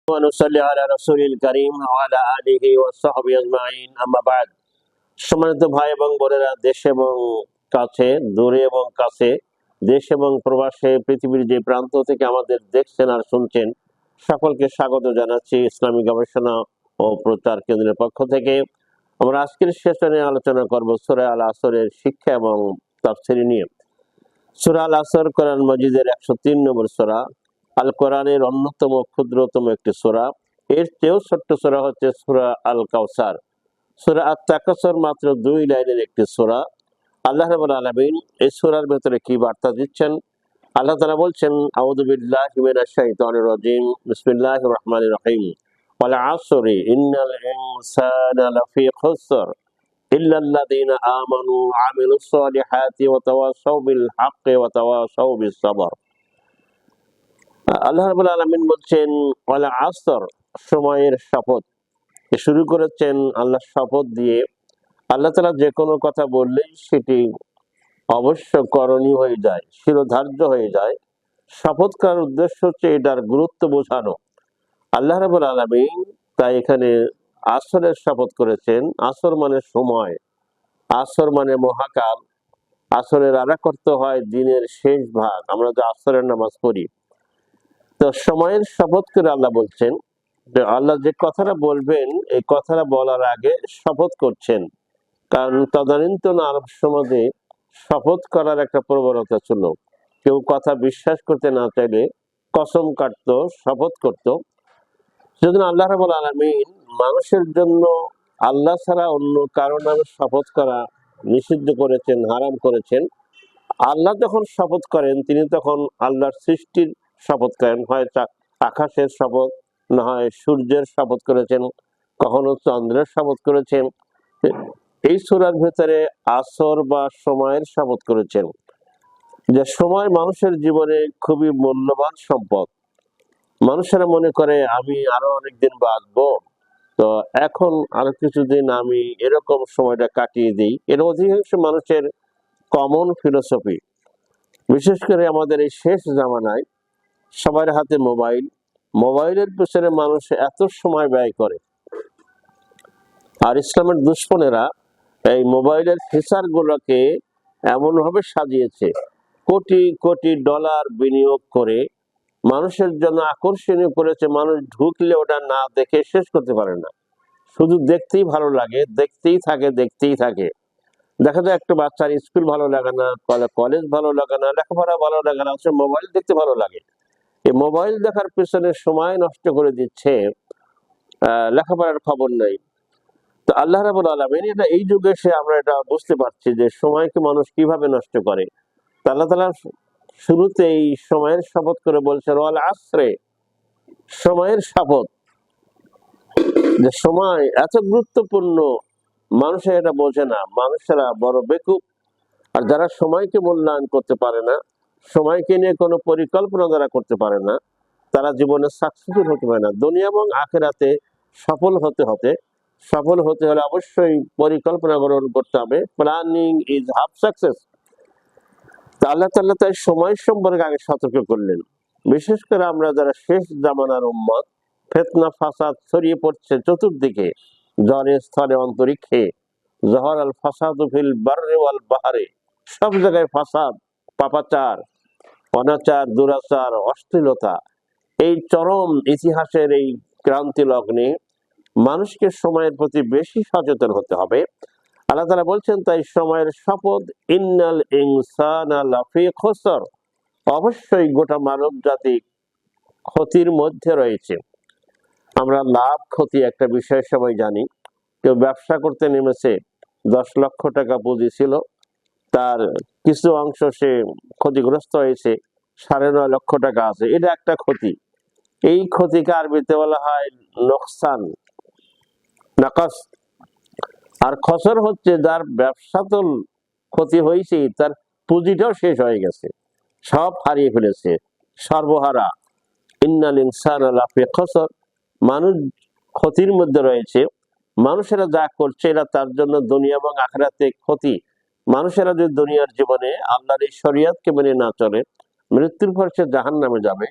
ونصلي على رسول الكريم وعلى آله وصحبه أجمعين أما بعد। সম্মানিত ভাই এবং বোনেরা, দেশ এবং কাছে, দূরে এবং কাছে, দেশ এবং প্রবাসে, পৃথিবীর যে প্রান্ত থেকে আমাদের দেখছেন আর শুনছেন, সকলকে স্বাগত জানাচ্ছি ইসলামী গবেষণা ও প্রচার কেন্দ্রের পক্ষ থেকে। আমরা আজকের সেশনে আলোচনা করব সূরা আল আসরের শিক্ষা এবং তাফসীর নিয়ে। সূরা আল আসর কোরআন মাজিদের 103 নম্বর সূরা, আল কোরআনের অন্যতম ক্ষুদ্রতম একটি সূরা। এর চেয়েও ছোট্ট সূরা হচ্ছে সূরা আল কাউসার। সূরা আত-তাকাসুর মাত্র 2 লাইনের একটি সূরা। আল্লাহ রাব্বুল আলামিন এই সূরার ভেতরে কি বার্তা দিচ্ছেন? আল্লাহ তাআলা বলছেন, আউযু বিল্লাহি মিনাশ শাইতানির রাজীম, বিসমিল্লাহির রহমানির রহিম, ওয়াল আসরি ইন্নাল ইনসানা লাফি খুসর ইল্লাল্লাযীনা আমানু ওয়া আমিলুস সালিহাতি ওয়া তাওয়াসাউ বিল হাক্কি ওয়া তাওয়াসাউ বিস সাবর। আল্লাহ রাব্বুল আলামিন বলছেন, ওয়াল আসর, সময়ের শপথ। শুরু করেছেন আল্লাহর শপথ দিয়ে। আল্লাহ তাআলা যে কোনো কথা বললেই সেটি অবশ্য করণীয় হয়ে যায়, শিরোধার্য হয়ে যায়। শপথ করার উদ্দেশ্য হচ্ছে এটার গুরুত্ব বোঝানো। আল্লাহ রাব্বুল আলামিন তাই এখানে আসরের শপথ করেছেন। আসর মানে সময়, আসর মানে মহাকাল। আসরের আরাক অর্থ হয় দিনের শেষ ভাগ, আমরা যে আসরের নামাজ পড়ি। তো সময়ের শপথ করে আল্লাহ বলছেন যে আল্লাহ যে কথাটা বলবেন এই কথাটা বলার আগে শপথ করছেন। কারণ তদানীন্তন আরব সমাজে শপথ করার একটা প্রবণতা ছিল। কেউ কথা বিশ্বাস করতে না চাইলে কসম কাটতো, শপথ করত। সেজন্য আল্লাহ রাব্বুল আলামিন মানুষের জন্য আল্লাহ ছাড়া অন্য কারো নামে শপথ করা নিষিদ্ধ করেছেন, হারাম করেছেন। আল্লাহ যখন শপথ করেন তিনি তখন আল্লাহর সৃষ্টির শপথ করেন, হয় আকাশের শপথ, না হয় সূর্যের শপথ করেছেন, কখনো চন্দ্রের শপথ করেছেন। এই সূরার ভেতরে আসর বা সময়ের শপথ করেছেন, যে সময় মানুষের জীবনে খুবই মূল্যবান সম্পদ। মানুষেরা মনে করে আমি আরো অনেকদিন বাঁচবো, তো এখন আরো কিছুদিন আমি এরকম সময়টা কাটিয়ে দিই। এর অধিকাংশ মানুষের কমন ফিলোসফি। বিশেষ করে আমাদের এই শেষ জামানায় সবার হাতে মোবাইল, মোবাইলের পেছনে মানুষ এত সময় ব্যয় করে। আর ইসলামের দুশ্মনেরা এই মোবাইলের ফিচার গুলোকে এমন ভাবে সাজিয়েছে, কোটি কোটি ডলার বিনিয়োগ করে মানুষের জন্য আকর্ষণীয় করেছে। মানুষ ঢুকলে ওটা না দেখে শেষ করতে পারে না, শুধু দেখতেই ভালো লাগে, দেখতেই থাকে, দেখতেই থাকে। দেখা যায় একটা বাচ্চার স্কুল ভালো লাগে না, কলেজ ভালো লাগে না, লেখাপড়া ভালো লাগে না, মোবাইল দেখতে ভালো লাগে। এই মোবাইল দেখার পেছনে সময় নষ্ট করে দিচ্ছে, লেখাপড়ার খবর নেই। তো আল্লাহ রাব্বুল আলামিন এটা এই যুগে এসে আমরা এটা বুঝতে পারছি যে সময়কে মানুষ কিভাবে নষ্ট করে। আল্লাহ তাআলা শুরুতে এই সময়ের শপথ করে বলছেন, ওয়াল আসরে, সময়ের শপথ। যে সময় এত গুরুত্বপূর্ণ, মানুষের এটা বোঝে না, মানুষেরা বড় বেকুব। আর যারা সময়কে মূল্যায়ন করতে পারে না, সময়কে নিয়ে কোনো পরিকল্পনা যারা করতে পারে না, তারা জীবনে সাকসেসফুল হতে পারে না। দুনিয়া এবং আখিরাতে সফল হতে হলে অবশ্যই পরিকল্পনা গ্রহণ করতে হবে। Planning is half success. আল্লাহ তাআলা তাই সময় সম্পর্কে আগে সতর্ক করলেন। বিশেষ করে আমরা যারা শেষ জামানার উম্মত, ফিতনা ফাসাদ ছড়িয়ে পড়ছে চতুর্দিকে, জলে স্থলে অন্তরিক্ষে। জহর আল ফাসাদু ফিল বাররি ওয়াল বাহরে, সব জায়গায় ফাসাদ, পাপাচার, অনাচার, দুরাচার, অশ্লীলতা। এই চরম ইতিহাসের এই ক্রান্তি লগ্নে মানুষকে সময়ের প্রতি বেশি সচেতন হতে হবে। আল্লাহ তাআলা বলছেন তাই সময়ের শপথ, ইন্নাল ইনসানা লাফি খুসর, অবশ্যই গোটা মানব জাতি ক্ষতির মধ্যে রয়েছে। আমরা লাভ ক্ষতি একটা বিষয় সবাই জানি। কেউ ব্যবসা করতে নেমেছে, 10 লক্ষ টাকা পুঁজি ছিল, তার কিছু অংশ সে ক্ষতিগ্রস্ত হয়েছে, 9.5 লক্ষ টাকা আছে, এটা একটা ক্ষতি। এই ক্ষতিকে আরবিতে বলা হয় নোকসান, নাকাস। আর খসর হচ্ছে যার ব্যবসা তো ক্ষতি হয়েছে, তার পুঁজিটাও শেষ হয়ে গেছে, সব হারিয়ে ফেলেছে, সর্বহারা। ইন্নাল ইনসানা লাফি খুসর, মানুষ ক্ষতির মধ্যে রয়েছে। মানুষেরা যা করছে এরা তার জন্য দুনিয়া এবং আখিরাতে ক্ষতি। মানুষেরা যদি দুনিয়ার জীবনে আল্লাহর এই শরীয়তকে মেনে না চলে, মৃত্যুর পর সে জাহান্নামে যাবে।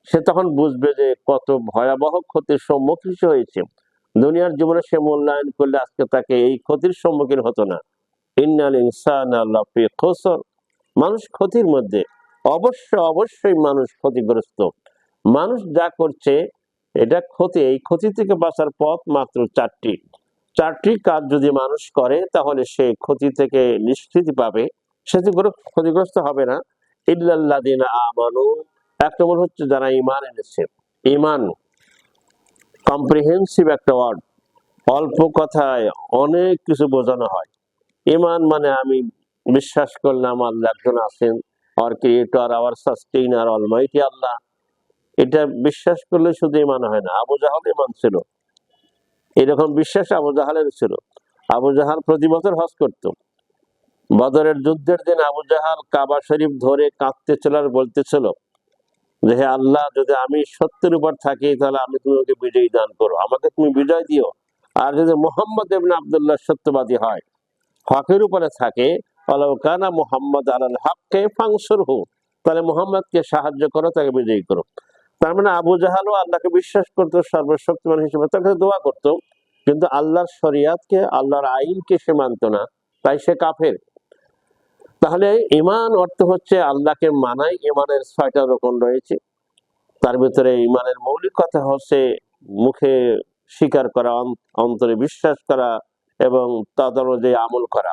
সে তখন বুঝবে যে কত ভয়াবহ ক্ষতির সম্মুখীন সে হয়েছে। দুনিয়ার জীবনে সে মূল্যায়ন করলে আজকে তাকে এই ক্ষতির সম্মুখীন হতো না। ইন্নাল ইনসানা লাফি খুসর, মানুষ ক্ষতির মধ্যে, অবশ্যই মানুষ ক্ষতিগ্রস্ত। মানুষ যা করছে এটা ক্ষতি, এই ক্ষতি থেকে বাঁচার পথ মাত্র চারটি কাজ যদি মানুষ করে তাহলে সে ক্ষতি থেকে নিষ্কৃতি পাবে, সে ক্ষতিগ্রস্ত হবে না। ইল্লাল্লাযিনা আমানু, এক নম্বর হচ্ছে যারা ঈমান এনেছে। ঈমান কম্প্রিহেন্সিভ একটা ওয়ার্ড, অল্প কথায় অনেক কিছু বোঝানো হয়। ঈমান মানে আমি বিশ্বাস করলাম আল্লাহ একজন আছেন, our creator, our sustainer, almighty আল্লাহ। এটা বিশ্বাস করলে শুধু ঈমান হয় না। আবু জাহল ঈমান ছিল, এরকম বিশ্বাস আবু জাহালের ছিল। আবু জাহাল প্রতি বছর হজ করত। বদরের যুদ্ধের দিন আবু জাহাল কাবা শরীফ ধরে কাঁদতেছিল আর বলতেছিল যে হে আল্লাহ, যদি আমি সত্যের উপর থাকি তাহলে আমি তুমি ওকে বিজয়ী দান করো, আমাকে তুমি বিজয় দিও। আর যদি মুহাম্মদ ইবনে আব্দুল্লাহ সত্যবাদী হয়, হকের উপরে থাকে, ওয়ালাউ কানা মুহাম্মদ আলাল হক্কে ফানসুরহু, তাহলে মুহাম্মদকে সাহায্য করো, তাকে বিজয়ী করো। তার মানে আবু জাহালও আল্লাহকে বিশ্বাস করতো সর্বশক্তিমান হিসেবে, তাকে দোয়া করতো, কিন্তু আল্লাহর শরিয়াতকে, আল্লাহর আইনকে সে মানতো না, তাই সে কাফের। তাহলে ঈমান অর্থ হচ্ছে আল্লাহকে মানাই। ঈমানের 6টা রকম রয়েছে। তার ভিতরে ঈমানের মৌলিক কথা হচ্ছে মুখে স্বীকার করা, অন্তরে বিশ্বাস করা এবং তদ অনুযায়ী আমল করা।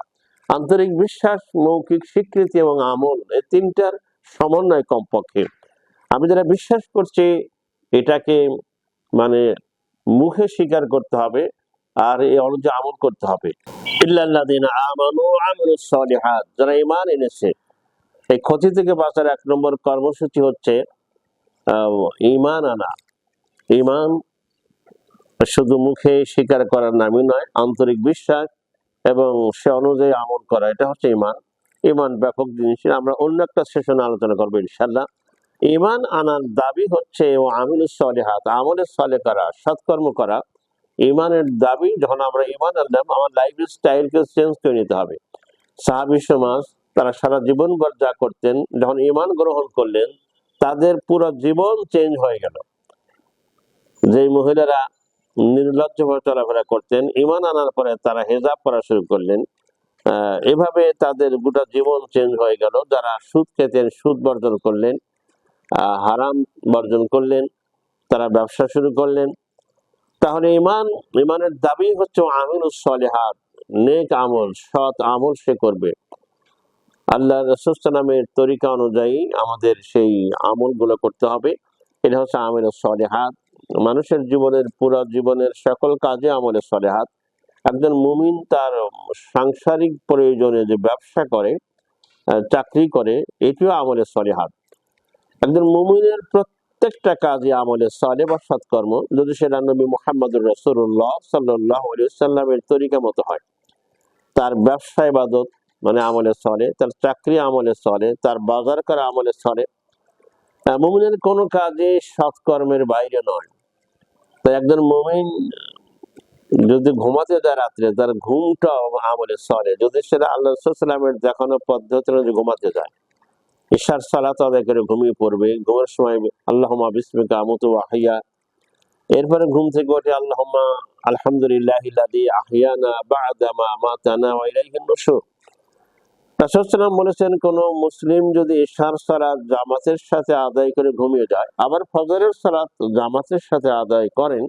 আন্তরিক বিশ্বাস, মৌখিক স্বীকৃতি এবং আমল, এই তিনটার সমন্বয় কমপক্ষে। আমি যারা বিশ্বাস করছি এটাকে মানে মুখে স্বীকার করতে হবে আর এই অনুযায়ী আমল করতে হবে। ইল্লাল্লাযিনা আমানু ওয়া আমিলুস সলিহাত, যারা ঈমান এনেছে। এই ক্ষতি থেকে বাঁচার 1 নম্বর কর্মসূচি হচ্ছে ঈমান আনা। ঈমান শুধু মুখে স্বীকার করার নামই নয়, আন্তরিক বিশ্বাস এবং সে অনুযায়ী আমল করা, এটা হচ্ছে ঈমান। ঈমান ব্যাপক জিনিস, আমরা অন্য একটা সেশনে আলোচনা করবো ইনশাআল্লাহ। ঈমান আনার দাবি হচ্ছে ও আমিলুস সলিহাত, আমলে সলে করা, সৎকর্ম করা। ঈমানের দাবি, যখন আমরা ঈমান আনলাম, আমার লাইফ স্টাইলকে চেঞ্জ করে নিতে হবে। সাহাবী সমাজ তারা সারা জীবন ভর যা করতেন, যখন ঈমান গ্রহণ করলেন তাদের পুরো জীবন চেঞ্জ হয়ে গেল। যে মহিলারা নির্লজ্জভাবে চলাফেরা করতেন, ঈমান আনার পরে তারা হেজাব পরা শুরু করলেন। এভাবে তাদের গোটা জীবন চেঞ্জ হয়ে গেল। যারা সুদ খেতেন, সুদ বর্জন করলেন, হারাম বর্জন করলেন, তারা ব্যবসা শুরু করলেন। তাহলে ঈমানের দাবি হচ্ছে আমিলুস সলিহাত, নেক আমল, সৎ আমল সে করবে। আল্লাহ রাসূল সাল্লামের তরিকা অনুযায়ী আমাদের সেই আমলগুলো করতে হবে। এটা হচ্ছে আমিলুস সলিহাত। মানুষের জীবনের, পুরো জীবনের সকল কাজে আমলে সলিহাত। একজন মুমিন তার সাংসারিক প্রয়োজনে যে ব্যবসা করে, চাকরি করে, এটিও আমলে সলিহাত। একজন মুমিনের প্রত্যেকটা কাজে আমলে সলে বা সৎকর্ম, যদি সেটা নবী মুহাম্মদুর রাসূলুল্লাহ সাল্লাল্লাহু আলাইহি ওয়াসাল্লামের তরিকা মতো হয়। তার ব্যবসা ইবাদত মানে আমলে সলে, তার চাকরি আমলে সলে, তার বাজার করা আমলে সলে। মুমিনের কোনো কাজে সৎকর্মের বাইরে নয়। তাই একজন মুমিন যদি ঘুমাতে যায় রাত্রে, তার ঘুমটা আমলে সলে, যদি সেটা আল্লাহ রাসূল সাল্লাল্লাহু আলাইহি ওয়াসাল্লামের দেখানো পদ্ধতি অনুযায়ী ঘুমাতে যায়। ইশার সালাত আদায় করে ঘুমিয়ে পড়বে, ঘুমের সময় আল্লাহুম্মা বিসমিকা আমুতু ওয়া আহইয়া, এরপরে ঘুম থেকে উঠে আল্লাহুম্মা আলহামদুলিল্লাহিল্লাযী আহইয়ানা বা'দা মা আমাতানা ওয়া ইলাইহিন নুশুর। রাসূল সাল্লাল্লাহু আলাইহি ওয়াসাল্লাম বলেছেন, কোন মুসলিম যদি ইশার সালাত জামাতের সাথে আদায় করে ঘুমিয়ে যায়, আবার ফজরের সালাত জামাতের সাথে আদায় করেন,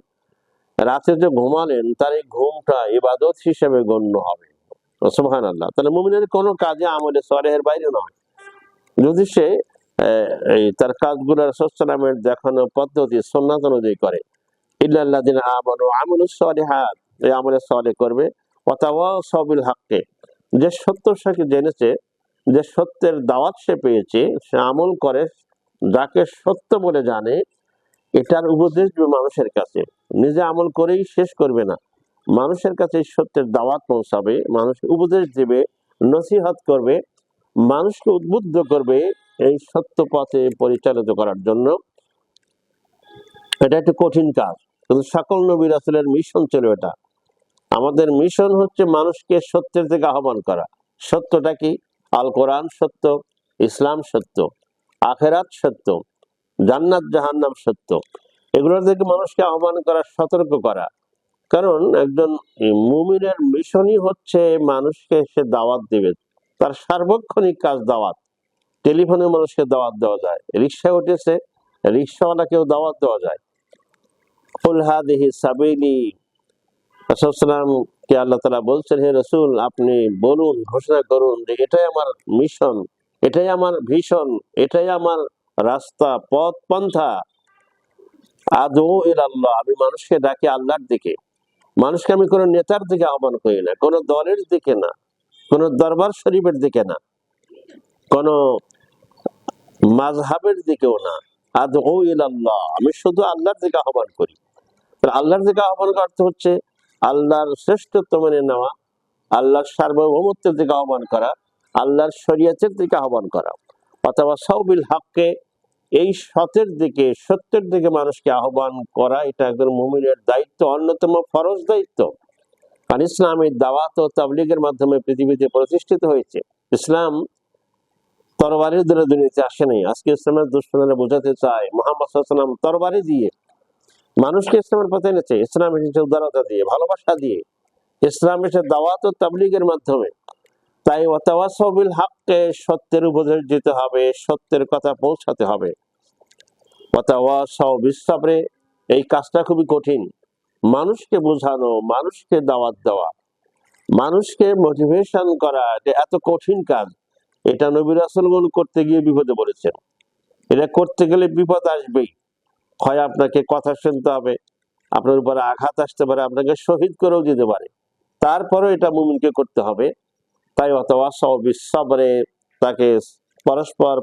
রাতে যে ঘুমালেন তার এই ঘুমটা ইবাদত হিসেবে গণ্য হবে। সুবহানাল্লাহ। তাহলে মুমিনের কোনো কাজে আমলে সলেহের বাইরে নয়, যদি সে এই তার কাজগুলো রাসূল সাল্লাল্লাহু আলাইহি ওয়াসাল্লামের দেখানো পদ্ধতি সুন্নাত অনুযায়ী করে। ইল্লাল্লাযিনা আমানু ওয়া আমিলুস সলিহাত, এই আমলে সলেহ করবে। ওয়া তাওয়াসাউ বিল হাক্কি, যে সত্য সে জেনেছে, যে সত্যের দাওয়াত সে পেয়েছে, সে আমল করে, যাকে সত্য বলে জানে এটার উপদেশ দিবে মানুষের কাছে। নিজে আমল করেই শেষ করবে না, মানুষের কাছে সত্যের দাওয়াত পৌঁছাবে, মানুষকে উপদেশ দিবে, নসিহত করবে, মানুষকে উদ্বুদ্ধ করবে এই সত্য পথে পরিচালিত করার জন্য। এটা একটা কঠিন কাজ, কিন্তু সকল নবী রাসূলের মিশন ছিল এটা। আমাদের মিশন হচ্ছে মানুষকে সত্যের দিকে আহ্বান করা। সত্যটা কি? আল কোরআন সত্য, ইসলাম সত্য, আখিরাত সত্য, জান্নাত জাহান্নাম সত্য, এগুলোর দিকে মানুষকে আহ্বান করা, সতর্ক করা। কারণ একজন মুমিনের মিশনই হচ্ছে মানুষকে সে দাওয়াত দিবে। তার সার্বক্ষণিক কাজ দাওয়াত। টেলিফোনে মানুষকে দাওয়াত দেওয়া যায়, রিক্সায় উঠেছে রিক্সাওয়ালাকেও দাওয়াত দেওয়া যায়। কুল হাদিহি সাবিলি, রাসূল সাল্লাল্লাহু কে আল্লাহ তাআলা বলছেন, হে রাসূল আপনি বলুন, ঘোষণা করুন যে এটাই আমার মিশন, এটাই আমার ভীষণ, এটাই আমার রাস্তা, পথ পন্থা। আদউ ইলাল্লাহ, আমি মানুষকে ডাকি আল্লাহর দিকে। মানুষকে আমি কোনো নেতার দিকে আহ্বান করি না, কোনো দলের দিকে না, কোনো দরবার শরীফের দিকে না, কোনো মাযহাবের দিকেও না। আদউ ইলাল্লাহ, আমি শুধু আল্লাহর দিকে আহ্বান করি। আল্লাহর দিকে আহ্বান করতে হচ্ছে আল্লাহর শ্রেষ্ঠত্ব মেনে নেওয়া, আল্লাহর সার্বভৌমত্বের দিকে আহ্বান করা, আল্লাহর শরীয়তের দিকে আহ্বান করা। অথবা সাউবিল হককে, এই সতের দিকে, সত্যের দিকে মানুষকে আহ্বান করা, এটা একজন মুমিনের দায়িত্ব, অন্যতম ফরজ দায়িত্ব। আর ইসলামের দাওয়াত ও তাবলীগের মাধ্যমে পৃথিবীতে প্রতিষ্ঠিত হয়েছে। ইসলাম তরবারির দ্বারা দুনিয়াতে আসেনি। আজকে ইসলামের দুশ্মনেরা বোঝাতে চায় মুহাম্মদ সাল্লাল্লাহু আলাইহি ওয়াসাল্লাম তরবারি দিয়ে মানুষকে ইসলামের পথে এনেছে। ইসলাম এসেছে উদারতা দিয়ে, ভালোবাসা দিয়ে। ইসলাম এসে দাওয়াত ও তাবলীগের মাধ্যমে। তাই ওয়াতাওয়াসাউ বিল হককে, সত্যের উপদেশ দিতে হবে, সত্যের কথা পৌঁছাতে হবে। ওয়াতাওয়াসাউ বিস সাবরে, এই কাজটা খুবই কঠিন। মানুষকে বোঝানো, মানুষকে দাওয়াত দেওয়া, মানুষকে মোটিভেশন করা, যে এত কঠিন কাজ। এটা নবী রাসূলগণ করতে গিয়ে বিপদে পড়েছেন। এটা করতে গেলে বিপদ আসবেই। হয় আপনাকে কথা শুনতে হবে, আপনার উপরে আঘাত আসতে পারে, আপনাকে শহীদ করেও যেতে পারে, তারপরেও এটা মুমিনকে করতে হবে। তাই ওয়াতাওয়াসাউ বিস সাবরে, তাকে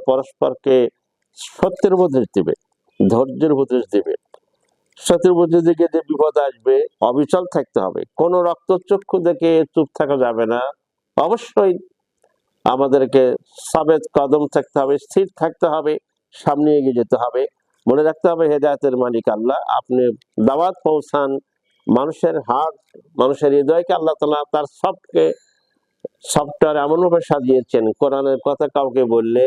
পরস্পরকে সত্যের উপদেশ দিবে, ধৈর্যের উপদেশ দিবে। সত্যের উপদেশ দিকে যে বিপদ আসবে, অবিচল থাকতে হবে, কোনো রক্তচক্ষু দেখে চুপ থাকা যাবে না। অবশ্যই আমাদেরকে সাবেত কদম থাকতে হবে, স্থির থাকতে হবে, সামনে এগিয়ে যেতে হবে। মনে রাখতে হবে হেদায়েতের মালিক আল্লাহ। আপনি দাওয়াত পৌঁছান, মানুষের হার্ট, মানুষের হৃদয়কে আল্লাহ তাআলা তার সফটওয়্যার এমনভাবে সাজিয়েছেন, কোরআনের কথা কাউকে বললে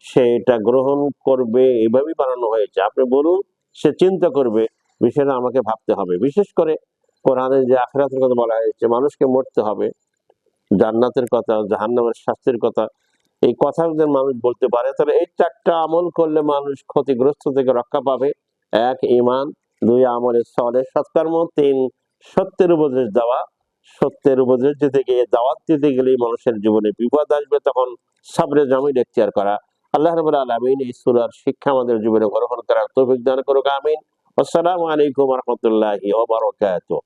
সে এটা গ্রহণ করবে, এভাবেই বানানো হয়েছে। আপনি বলুন, সে চিন্তা করবে, বিষয়টা আমাকে ভাবতে হবে। বিশেষ করে কোরআনে যে আখিরাতের কথা বলা হয়েছে, মানুষকে মরতে হবে, জান্নাতের কথা, জাহান্নামের শাস্তির কথা, এই কথা যদি মানুষ বলতে পারে, তাহলে এই চারটা আমল করলে মানুষ ক্ষতিগ্রস্ত থেকে রক্ষা পাবে। এক, ঈমান; দুই, আমলে সালেহ, সৎকর্ম; তিন, সত্যের উপদেশ দেওয়া। সত্যের উপদেশ দিতে গিয়ে, দাওয়াত দিতে গেলেই মানুষের জীবনে বিপদ আসবে, তখন সাবরে জামিল এখতিয়ার করা। আল্লাহ রাব্বুল আলামিন এই সূরার শিক্ষা আমাদের জীবনে গ্রহণ করার তৌফিক দান করুক, আমিন। আসসালামু আলাইকুম ওয়া রাহমাতুল্লাহি ওয়া বারাকাতুহু।